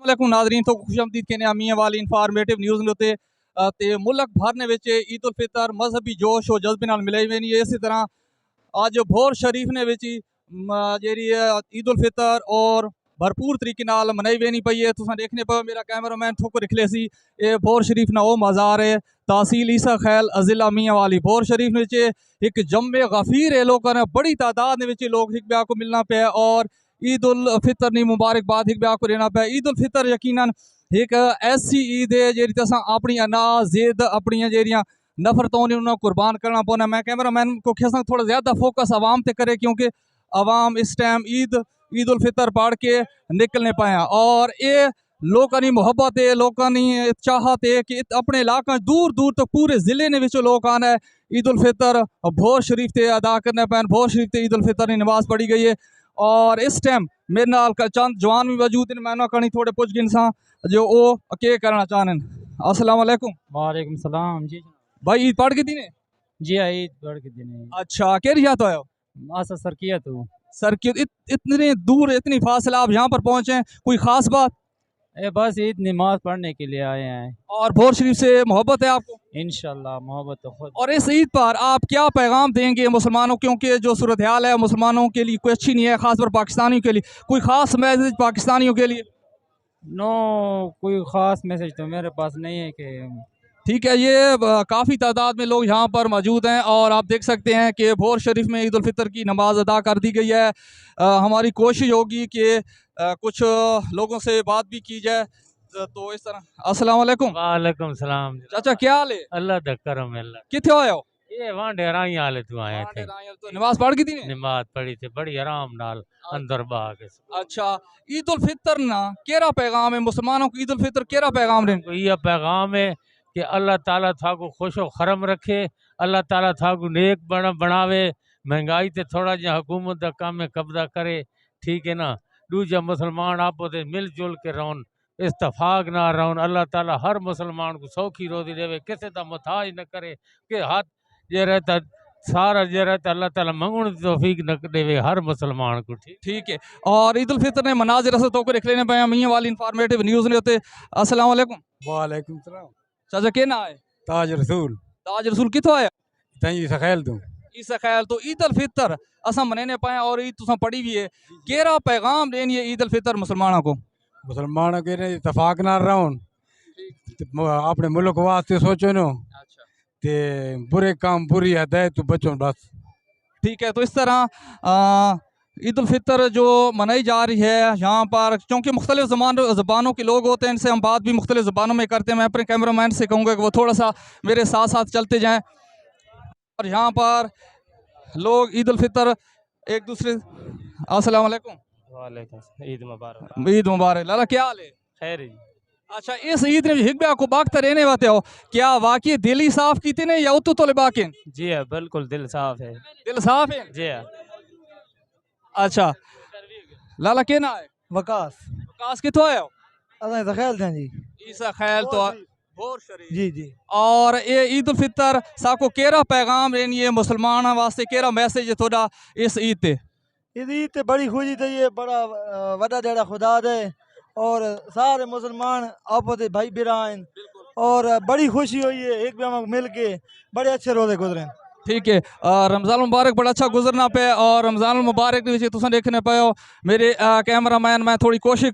वालेकुम नाज़रीन तो खुशआमदीद कहने आमिया वाली इनफॉर्मेटिव न्यूज़ ने उत्ते ते मुल्क भर ने विच ईद उल फितर मजहबी जोश और जज्बे नाल मिलाई वेनी है। इसी तरह अज भोर शरीफ ने विच जेरी ईद उल फितर और भरपूर तरीके नाल मनाई वेनी पई है। तुसां देखने पर मेरा कैमरामैन थोक रख सी ये भोर शरीफ ना वो मज़ार है तहसील ईसा खैल अजिला मियाँ वाली भोर शरीफ में एक जम्मे गफीर है लोगों ने बड़ी तादाद में लोग एक ब्याह को मिलना पे और ईद उल फितर नी मुबारकबाद एक ब्याह को देना पे। ईद उल फितर यकीनन एक ऐसी ईद है जी तसा अपनी अनाज जिद अपनी जेरिया नफरतों ने उन्हें कुर्बान करना पौना। मैं कैमरामैन को कहसा थोड़ा ज़्यादा फोकस आवाम पे करे क्योंकि आवाम इस टाइम ईद उल फितर पढ़ के निकलने पाया और ये लोगों की मुहब्बत है लोगों की चाहत है कि अपने इलाका दूर दूर तक पूरे ज़िले ने विचों लोग आना है ईद उल फितर भोर शरीफ से अदा करने पैन। भोर शरीफ से ईद उल फितर की नमाज पढ़ी गई है और इस टाइम मेरे नाल चंद जवान भी मौजूद हैं। मैं कहीं थोड़े पुछ गिन सा जो वो के करना चाहने। अस्सलाम वालेकुम। वालेकुम सलाम जी भाई ईद पढ़ के दिन जी हाँ ईद पढ़ के दिन अच्छा के रियात आयो आसा सर किया तो सर की इतने दूर इतनी फासला आप यहाँ पर पहुँचे कोई ख़ास बात? बस ईद नमाज पढ़ने के लिए आए हैं और भोर शरीफ से मोहब्बत है आपको? इंशाल्लाह मोहब्बत तो खुद। और इस ईद पर आप क्या पैगाम देंगे मुसलमानों क्योंकि जो सूरत हाल है मुसलमानों के लिए कोई अच्छी नहीं है ख़ासकर पाकिस्तानियों के लिए कोई ख़ास मैसेज पाकिस्तानियों के लिए? नो कोई ख़ास मैसेज तो मेरे पास नहीं है कि ठीक है ये काफ़ी तादाद में लोग यहाँ पर मौजूद हैं और आप देख सकते हैं कि भोर शरीफ में ईद उल फितर की नमाज अदा कर दी गई है। हमारी कोशिश होगी कि कुछ लोगों से बात भी की जाए तो इस तरह। अस्सलाम वालेकुम। वालेकुम सलाम चाचा क्या हाल है? अल्लाह दा करम है अल्लाह। किथे आए हो? ये वहाँ डेराई आले तू आए थे तो नमाज पढ़ की थी नमाज पढ़ी थी बड़ी आराम नाल अंदर बाग। अच्छा ईद उल फितर ना केरा पैगाम है मुसलमानों को ईद उल फितर केरा पैगाम दें? ये पैगाम है कि अल्लाह ताला थाको खुशो खरम रखे अल्लाह ताला थाको नेक बनावे महंगाई ते थोड़ा जहा हुकूमत का काम में कब्जा करे ठीक है ना। दूजा मुसलमान आपो ते मिलजुल के रहन इस्तफाक ना रहन अल्लाह ताला हर मुसलमान को सौखी रोजी देवे किसी का मुताज न करे कि हाथ जे रहता सारा जे रहता अल्लाह ताला मंगण की तौफीक न देवे हर मुसलमान को। ठीक है और ईद उल फितर ने मनाजिर असद तो रख लेने पाया मियाँ वाली इन्फॉर्मेटिव न्यूज़ ने होते। अस्सलाम वालेकुम। वालेकुम सलाम। चाचा के ना है? ताज रसूल। ताज रसूल किथों आया? तंजी सखैल तू ईसा खैल तो ईद उल फितर असा मनाने पाए और ईद तुसा पढ़ी भी है केरा पैगाम देनी है ईद उल फितर मुसलमानों को? मुसलमानों के ने इतफाक ना रहन अपने मुल्क वास्ते सोचो नो अच्छा ते बुरे काम बुरी हदायत तो बचो बस। ठीक है तो इस तरह ईद उल फितर जो मनाई जा रही है यहाँ पर क्योंकि मुख्तलिफ ज़बानों के लोग होते हैं इनसे हम बात भी मुख्तलिफ ज़बानों में करते हैं। मैं अपने कैमरामैन से कहूँगा कि वो थोड़ा सा मेरे साथ साथ चलते जाएँ और यहाँ पर लोग ईद उल फितर एक दूसरे। अस्सलाम वालेकुम। वालेकुम ईद मुबारक। ईद मुबारक। लाला क्या हाल है? खैर अच्छा इस ईद में हिकब्या को बागता रहने वाते हो क्या वाकई दिल ही साफ की ने या उतु तोले बाकी? जी हाँ बिल्कुल दिल साफ है। दिल साफ है जी हाँ। अच्छा लाला के ना है? वकास वकास किथों आया हो? असां सखैल थे जी। ईसा खैल तो भोर शरीफ जी जी। और ये ईद उल फितर साको केरा पैगाम रेनी है मुसलमान वास्ते केरा मैसेज है थोड़ा इस ईद ते? ईद ते बड़ी खुशी थी ये बड़ा वड़ा जेड़ा खुदा दे और सारे मुसलमान आपस में भाई बिरान और बड़ी खुशी हुई है एक भी मिल के बड़े अच्छे रोजे गुजरे। ठीक है रमज़ान मुबारक बड़ा अच्छा गुजरना पे और रमज़ान मुबारक तुम देखने पाए हो मेरे कैमरा मैन मैं थोड़ी कोशिश